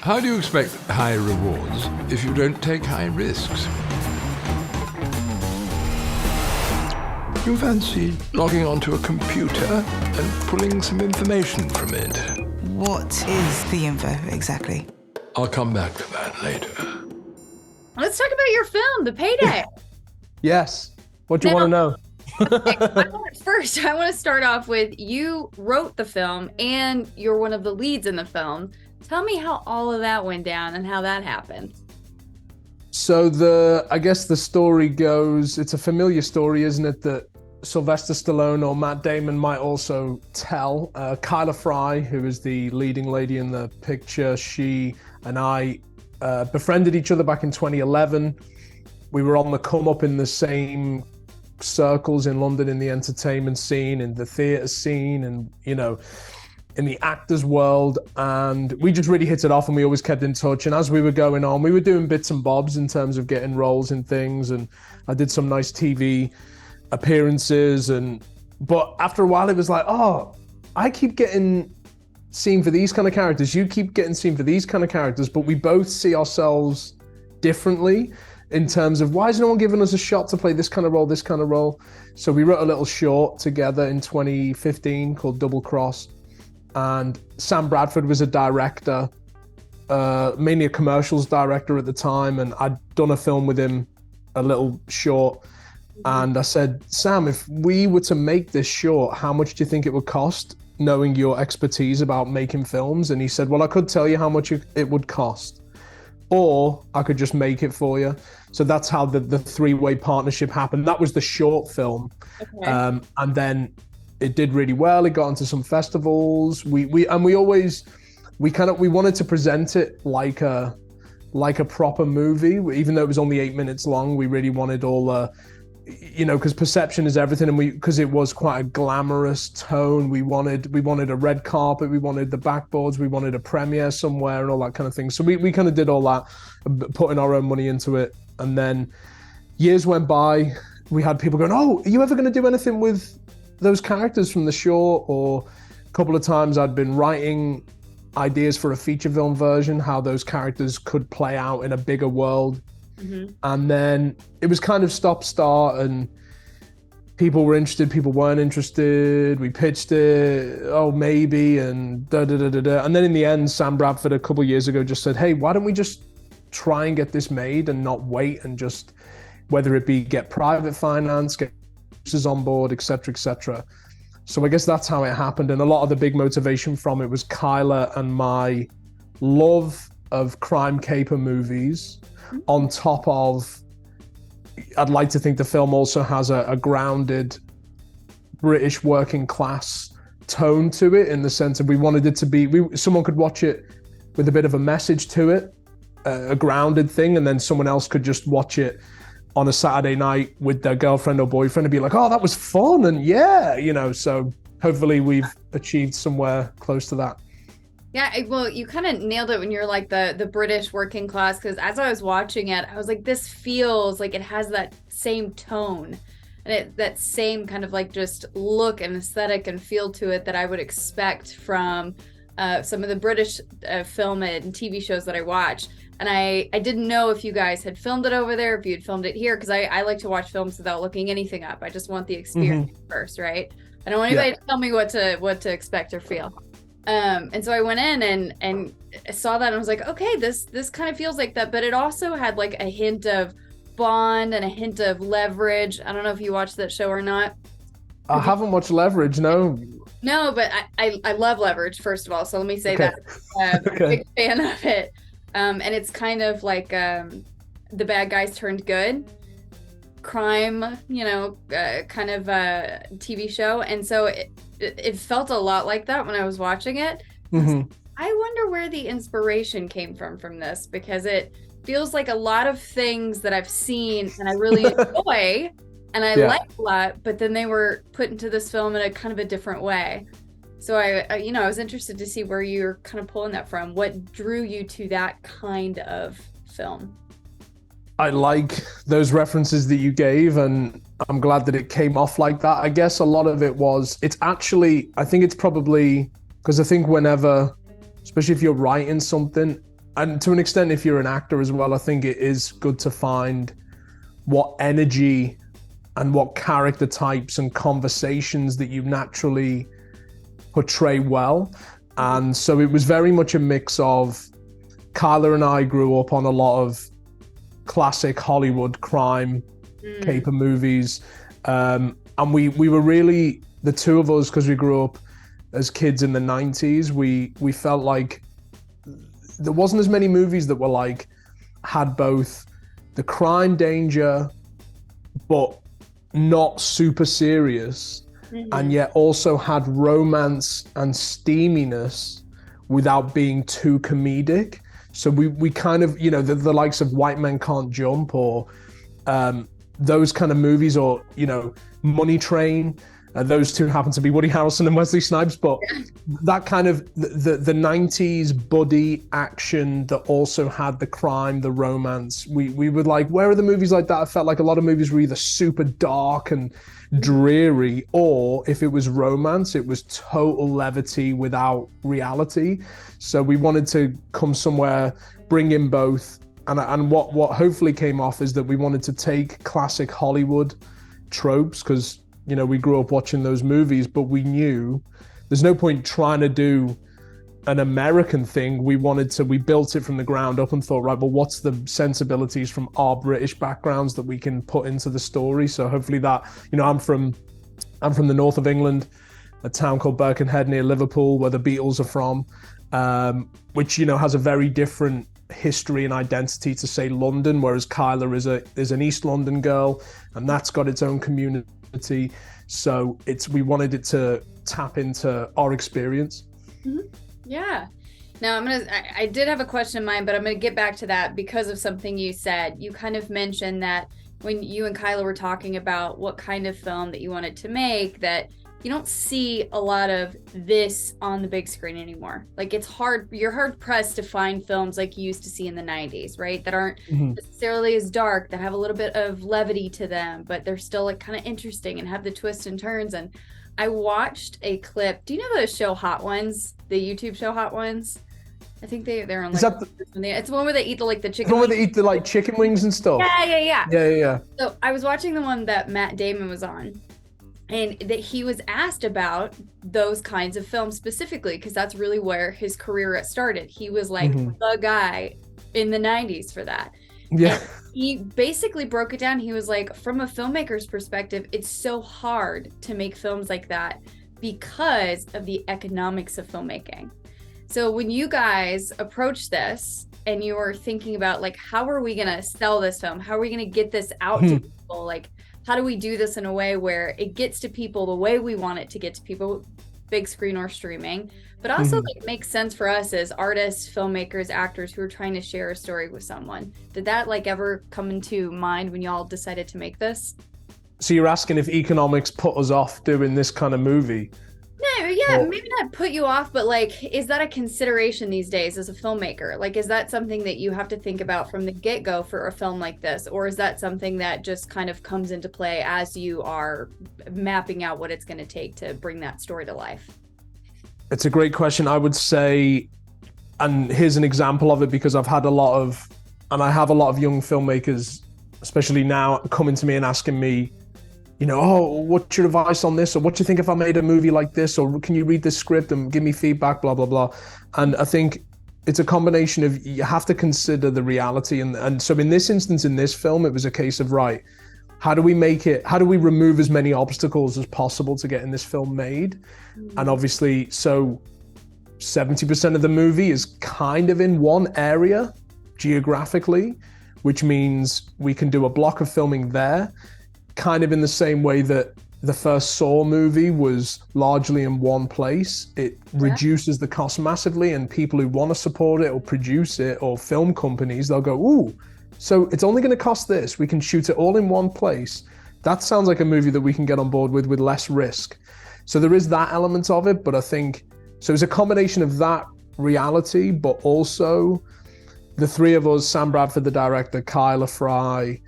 How do you expect high rewards if you don't take high risks? You fancy logging onto a computer and pulling some information from it? What is the info exactly? I'll come back to that later. Let's talk about your film, The Payday. Yes. What do you want to know? First, I want to start off with, you wrote the film and you're one of the leads in the film. Tell me how all of that went down and how that happened. So I guess the story goes, it's a familiar story, isn't it, that Sylvester Stallone or Matt Damon might also tell. Kyla Fry, who is the leading lady in the picture, she and I befriended each other back in 2011. We were on the come up in the same circles in London, in the entertainment scene, in the theatre scene, and, you know, in the actors world, and we just really hit it off, and we always kept in touch. And as we were going on, we were doing bits and bobs in terms of getting roles in things, and I did some nice TV appearances, but after a while it was like, oh, I keep getting seen for these kind of characters, you keep getting seen for these kind of characters, but we both see ourselves differently in terms of, why is no one giving us a shot to play this kind of role? So we wrote a little short together in 2015 called Double Cross, and Sam Bradford was a director, mainly a commercials director at the time, and I'd done a film with him, a little short, and I said, Sam, if we were to make this short, how much do you think it would cost, knowing your expertise about making films? And he said, well, I could tell you how much it would cost, or I could just make it for you. So that's how the three-way partnership happened. That was the short film. Okay. And then it did really well. It got into some festivals. We wanted to present it like a proper movie, even though it was only 8 minutes long. We really wanted all because perception is everything, and because it was quite a glamorous tone, we wanted a red carpet, we wanted the backboards, we wanted a premiere somewhere and all that kind of thing. So we kind of did all that, putting our own money into it. And then years went by, we had people going, oh, are you ever going to do anything with those characters from the short? Or a couple of times I'd been writing ideas for a feature film version, how those characters could play out in a bigger world. Mm-hmm. And then it was kind of stop-start, and people were interested, people weren't interested. We pitched it, oh, maybe, and da-da-da-da-da. And then in the end, Sam Bradford a couple of years ago just said, hey, why don't we just try and get this made and not wait, and just, whether it be get private finance, get producers on board, etc., etc. So I guess that's how it happened. And a lot of the big motivation from it was Kyla and my love of crime caper movies, on top of, I'd like to think the film also has a grounded British working class tone to it, in the sense of we wanted it to be, someone could watch it with a bit of a message to it, a grounded thing, and then someone else could just watch it on a Saturday night with their girlfriend or boyfriend and be like, oh, that was fun, and yeah, so hopefully we've achieved somewhere close to that. Yeah, well, you kind of nailed it when you're like the British working class, because as I was watching it, I was like, this feels like it has that same tone and that same kind of like just look and aesthetic and feel to it that I would expect from some of the British film and TV shows that I watch. And I didn't know if you guys had filmed it over there, if you'd filmed it here, because I like to watch films without looking anything up. I just want the experience first, right? I don't want anybody to tell me what to expect or feel. And so I went in and saw that and I was like, okay, this kind of feels like that, but it also had like a hint of Bond and a hint of Leverage. I don't know if you watched that show or not. I haven't watched Leverage, no. No, but I love Leverage, first of all, so let me say that. I'm a big fan of it. And it's kind of like the bad guys turned good. Crime, kind of TV show. And so it felt a lot like that when I was watching it. Mm-hmm. I wonder where the inspiration came from this, because it feels like a lot of things that I've seen and I really enjoy and I like a lot, but then they were put into this film in a kind of a different way. So I was interested to see where you're kind of pulling that from. What drew you to that kind of film? I like those references that you gave, and I'm glad that it came off like that. I guess a lot of it was, I think it's probably, because I think whenever, especially if you're writing something, and to an extent, if you're an actor as well, I think it is good to find what energy and what character types and conversations that you naturally portray well. And so it was very much a mix of, Kyla and I grew up on a lot of classic Hollywood crime caper movies. And we were really, the two of us, because we grew up as kids in the 90s, we felt like there wasn't as many movies that were like, had both the crime danger, but not super serious, and yet also had romance and steaminess without being too comedic. So we kind of, you know, the likes of White Men Can't Jump, or those kind of movies, or, you know, Money Train. Those two happen to be Woody Harrelson and Wesley Snipes, but that kind of the 90s buddy action that also had the crime, the romance. We would like, where are the movies like that? I felt like a lot of movies were either super dark and dreary, or if it was romance, it was total levity without reality. So we wanted to come somewhere, bring in both. And what hopefully came off is that we wanted to take classic Hollywood tropes, because, you know, we grew up watching those movies, but we knew there's no point trying to do an American thing. We built it from the ground up and thought, right, well, what's the sensibilities from our British backgrounds that we can put into the story? So hopefully that, you know, I'm from the north of England, a town called Birkenhead near Liverpool, where the Beatles are from, which, you know, has a very different history and identity to, say, London, whereas Kyla is an East London girl, and that's got its own community. So we wanted it to tap into our experience. Yeah. Now I did have a question in mind, but I'm gonna get back to that because of something you said. You kind of mentioned that when you and Kyla were talking about what kind of film that you wanted to make, that you don't see a lot of this on the big screen anymore. Like, you're hard pressed to find films like you used to see in the 90s, right? That aren't necessarily as dark, that have a little bit of levity to them, but they're still like kind of interesting and have the twists and turns. And I watched a clip. Do you know the show Hot Ones? The YouTube show Hot Ones? I think they're on like, it's the one where they eat the chicken. The one where they eat the like chicken wings and stuff. Yeah. So I was watching the one that Matt Damon was on, and that he was asked about those kinds of films specifically, because that's really where his career started. He was like the guy in the 90s for that. Yeah. And he basically broke it down. He was like, from a filmmaker's perspective, it's so hard to make films like that because of the economics of filmmaking. So when you guys approached this and you were thinking about like, how are we going to sell this film? How are we going to get this out to people? Like, how do we do this in a way where it gets to people the way we want it to get to people, big screen or streaming, but also like makes sense for us as artists, filmmakers, actors who are trying to share a story with someone? Did that like ever come into mind when y'all decided to make this? So you're asking if economics put us off doing this kind of movie? No, yeah, maybe not put you off, but like, is that a consideration these days as a filmmaker? Like, is that something that you have to think about from the get-go for a film like this? Or is that something that just kind of comes into play as you are mapping out what it's going to take to bring that story to life? It's a great question. I would say, and here's an example of it, because I have a lot of young filmmakers, especially now, coming to me and asking me, you know, oh, what's your advice on this? Or what do you think if I made a movie like this? Or can you read this script and give me feedback, blah, blah, blah. And I think it's a combination of, you have to consider the reality. And so in this instance, in this film, it was a case of, right, how do we remove as many obstacles as possible to getting this film made? And obviously, so 70% of the movie is kind of in one area geographically, which means we can do a block of filming there, kind of in the same way that the first Saw movie was largely in one place. It reduces the cost massively, and people who want to support it or produce it, or film companies, they'll go, ooh, so it's only going to cost this. We can shoot it all in one place. That sounds like a movie that we can get on board with less risk. So there is that element of it, but I think, so it's a combination of that reality, but also the three of us, Sam Bradford, the director, Kyla Fry,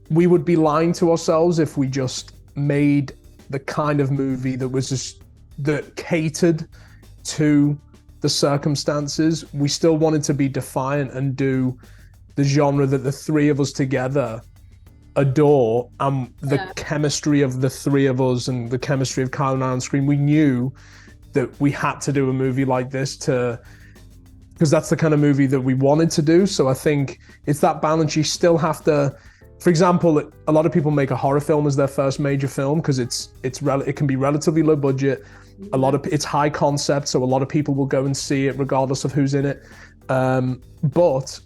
we would be lying to ourselves if we just made the kind of movie that catered to the circumstances. We still wanted to be defiant and do the genre that the three of us together adore, and the chemistry of the three of us and the chemistry of Kyle and I on screen. We knew that we had to do a movie like this because that's the kind of movie that we wanted to do. So I think it's that balance. You still have to, for example, a lot of people make a horror film as their first major film because it can be relatively low budget. It's high concept, so a lot of people will go and see it regardless of who's in it. But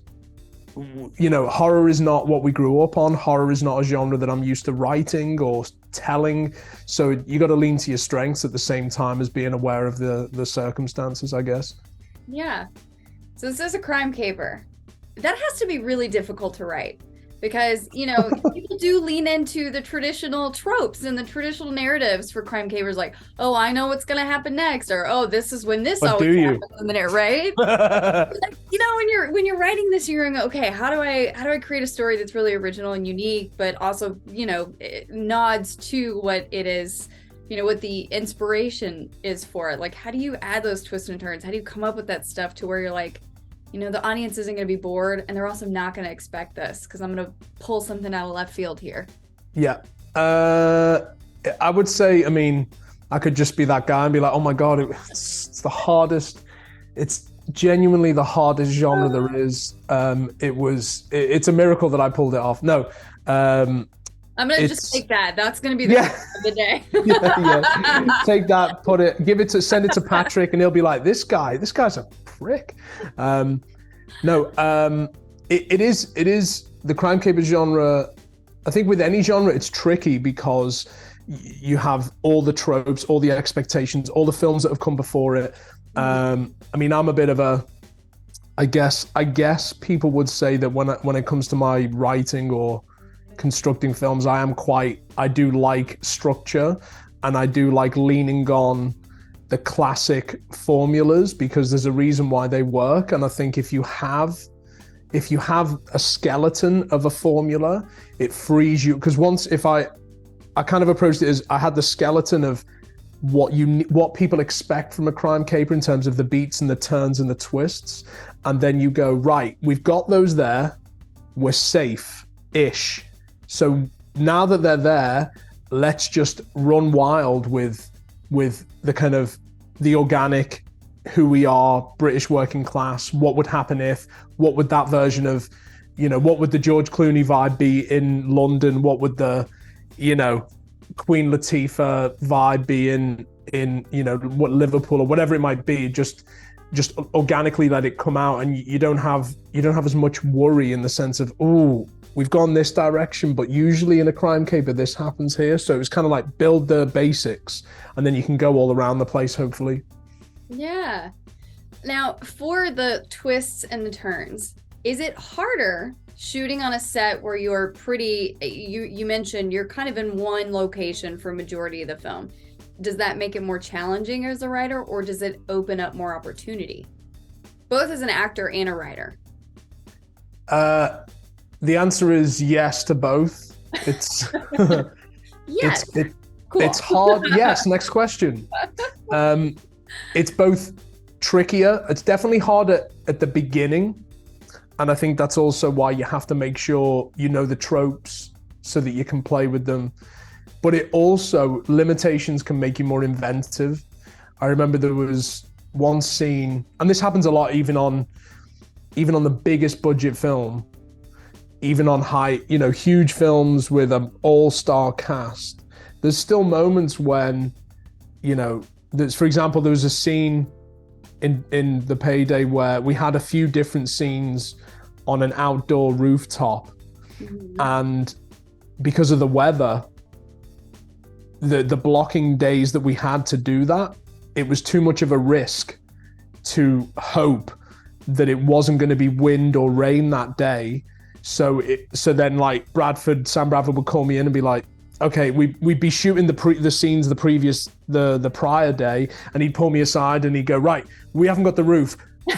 you know, horror is not what we grew up on. Horror is not a genre that I'm used to writing or telling. So you got to lean to your strengths at the same time as being aware of the circumstances, I guess. Yeah. So this is a crime caper. That has to be really difficult to write because, you know, people do lean into the traditional tropes and the traditional narratives for crime capers, like, oh, I know what's going to happen next, or, oh, this is when this always happens in there, right? Like, you know, when you're writing this, you're going, okay, how do I create a story that's really original and unique, but also, you know, it nods to what it is, you know, what the inspiration is for it. Like, how do you add those twists and turns? How do you come up with that stuff to where you're like, you know, the audience isn't going to be bored, and they're also not going to expect this because I'm going to pull something out of left field here. Yeah. I would say, I mean, I could just be that guy and be like, oh my God, it's the hardest. It's genuinely the hardest genre there is. It's a miracle that I pulled it off. No. I'm going to just take that. That's going to be the of the day. yeah. Take that, send it to Patrick, and he'll be like, this guy's a prick. It is the crime caper genre. I think with any genre, it's tricky because you have all the tropes, all the expectations, all the films that have come before it. I mean, I'm a bit of a, I guess people would say that when it comes to my writing or constructing films, I do like structure, and I do like leaning on the classic formulas because there's a reason why they work. And I think if you have a skeleton of a formula, it frees you. Because I kind of approached it as I had the skeleton of what people expect from a crime caper in terms of the beats and the turns and the twists, and then you go, right, we've got those there, we're safe-ish. So now that they're there, let's just run wild with the kind of the organic, who we are, British working class. What would happen if? What would that version of, you know, what would the George Clooney vibe be in London? What would the, you know, Queen Latifah vibe be in you know, what, Liverpool or whatever it might be? Just organically let it come out, and you don't have as much worry in the sense of, oh, we've gone this direction, but usually in a crime caper, this happens here. So it's kind of like build the basics, and then you can go all around the place, hopefully. Yeah. Now, for the twists and the turns, is it harder shooting on a set where you're you mentioned you're kind of in one location for a majority of the film? Does that make it more challenging as a writer, or does it open up more opportunity? Both as an actor and a writer. The answer is yes to both. It's yes. Cool. It's hard. Yes. Next question. It's both trickier. It's definitely harder at the beginning, and I think that's also why you have to make sure you know the tropes so that you can play with them. But it also, limitations can make you more inventive. I remember there was one scene, and this happens a lot even on the biggest budget film, even on huge films with an all-star cast. There's still moments when, you know, for example, there was a scene in The Payday where we had a few different scenes on an outdoor rooftop, and because of the weather, the blocking days that we had to do that, it was too much of a risk to hope that it wasn't going to be wind or rain that day. So then like Sam Bradford would call me in and be like, okay, we'd be shooting the scenes the prior day, and he'd pull me aside and he'd go, right, we haven't got the roof.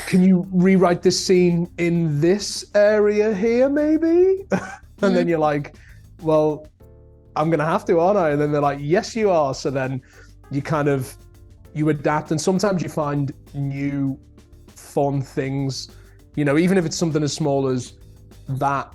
Can you rewrite this scene in this area here, maybe? And then you're like, well, I'm going to have to, aren't I? And then they're like, yes, you are. So then you kind of, you adapt, and sometimes you find new fun things, even if it's something as small as that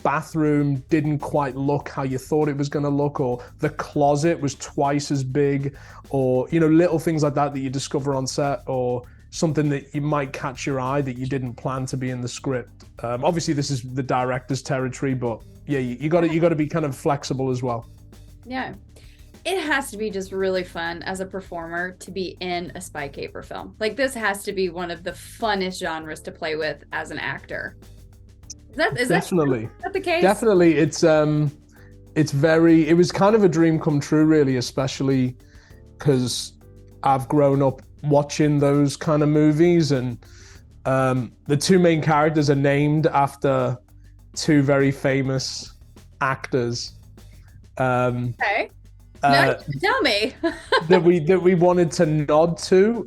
bathroom didn't quite look how you thought it was going to look, or the closet was twice as big, or little things like that you discover on set, or something that you might catch your eye that you didn't plan to be in the script. Obviously this is the director's territory, but yeah, you got to be kind of flexible as well. Yeah. It has to be just really fun as a performer to be in a spy caper film. Like, this has to be one of the funnest genres to play with as an actor. Is Definitely. that the case? Definitely. It was kind of a dream come true, really, especially because I've grown up watching those kind of movies, and the two main characters are named after two very famous actors. Okay. No, tell me. that we wanted to nod to,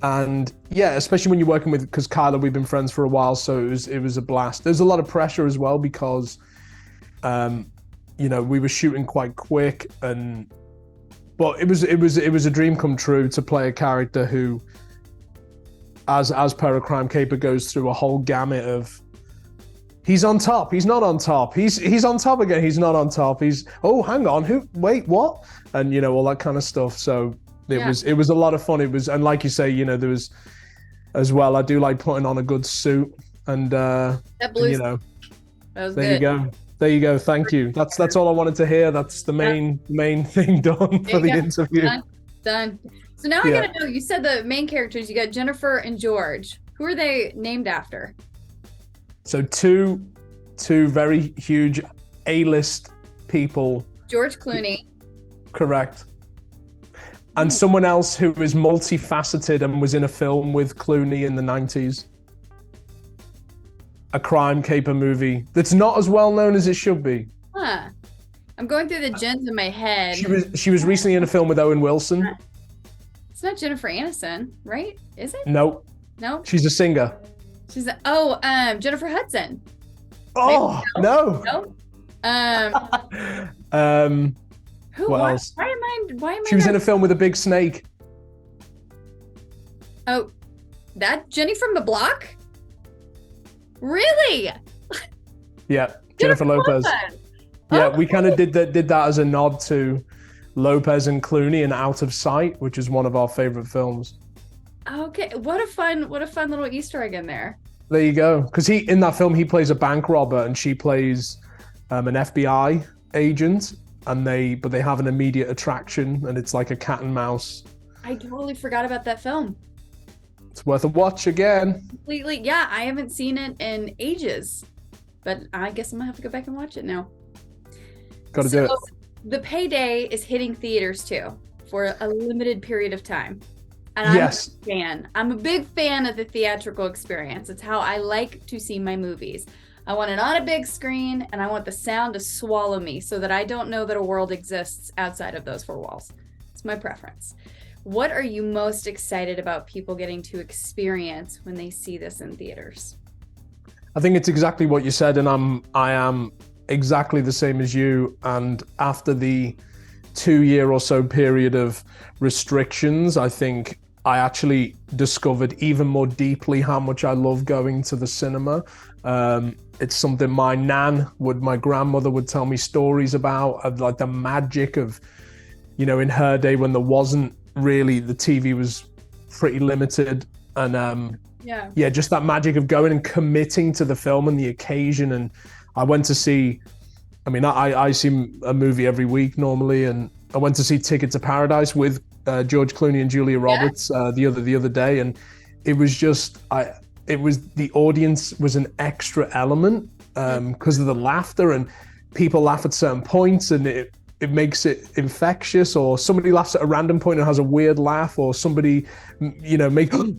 and yeah, especially when you're working with, because Kyla, we've been friends for a while, so it was a blast. There's a lot of pressure as well because, we were shooting quite quick, but it was a dream come true to play a character who, as per a crime caper, goes through a whole gamut of. He's on top. He's not on top. He's on top again. He's not on top. Hang on. Wait, what? And all that kind of stuff. So it was a lot of fun. And like you say, there was as well. I do like putting on a good suit, and that blue. that was there good. you go. There you go. Thank you. That's all I wanted to hear. That's the main thing done for the interview. Done. So now I gotta know. You said the main characters. You got Jennifer and George. Who are they named after? So two very huge A-list people. George Clooney. Correct. And someone else who is multifaceted and was in a film with Clooney in the 90s. A crime caper movie that's not as well known as it should be. Huh. I'm going through the gens in my head. She was recently in a film with Owen Wilson. It's not Jennifer Aniston, right? Is it? No. No? She's a singer. Jennifer Hudson. Oh, no. Who? What Why else? am I? She was in a film with a big snake. Oh, that Jenny from the Block? Really? Yeah, Jennifer Lopez. Yeah, we kind of did that as a nod to Lopez and Clooney in Out of Sight, which is one of our favorite films. Okay, what a fun little Easter egg in there. There you go. Because in that film he plays a bank robber and she plays an FBI agent, and they have an immediate attraction, and it's like a cat and mouse. I totally forgot about that film. It's worth a watch again. Completely, yeah. I haven't seen it in ages, but I guess I'm gonna have to go back and watch it now. Got to do it. The Payday is hitting theaters too for a limited period of time. And yes. I'm a big fan of the theatrical experience. It's how I like to see my movies. I want it on a big screen, and I want the sound to swallow me so that I don't know that a world exists outside of those four walls. It's my preference. What are you most excited about people getting to experience when they see this in theaters? I think it's exactly what you said, and I am exactly the same as you. And after the 2-year or so period of restrictions, I think I actually discovered even more deeply how much I love going to the cinema. It's something my grandmother would tell me stories about, of like the magic of, in her day when there wasn't really, the TV was pretty limited, and just that magic of going and committing to the film and the occasion. And I went to see, I see a movie every week normally, and I went to see Ticket to Paradise with George Clooney and Julia Roberts the other day, and it was just the audience was an extra element because of the laughter, and people laugh at certain points, and it makes it infectious, or somebody laughs at a random point and has a weird laugh, or somebody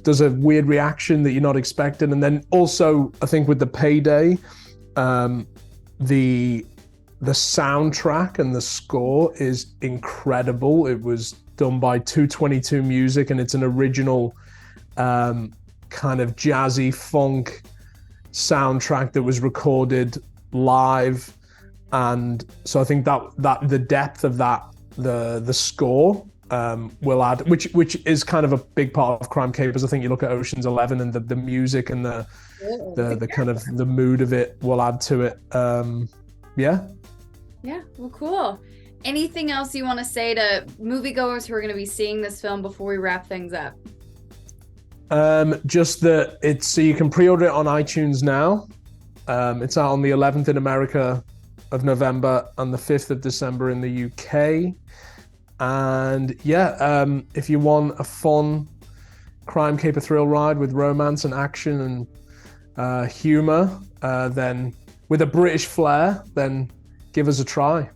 does a weird reaction that you're not expecting. And then also I think with the Payday, the soundtrack and the score is incredible. It was done by 222 Music, and it's an original kind of jazzy funk soundtrack that was recorded live. And so I think that the depth of that, the score will add, which is kind of a big part of Crime Capers. I think you look at Ocean's 11 and the music and the kind of the mood of it will add to it. Yeah, well, cool. Anything else you want to say to moviegoers who are going to be seeing this film before we wrap things up? Just that so you can pre-order it on iTunes now. It's out on the 11th in America of November and the 5th of December in the UK. And if you want a fun crime caper thrill ride with romance and action and humor, then with a British flair, then give us a try.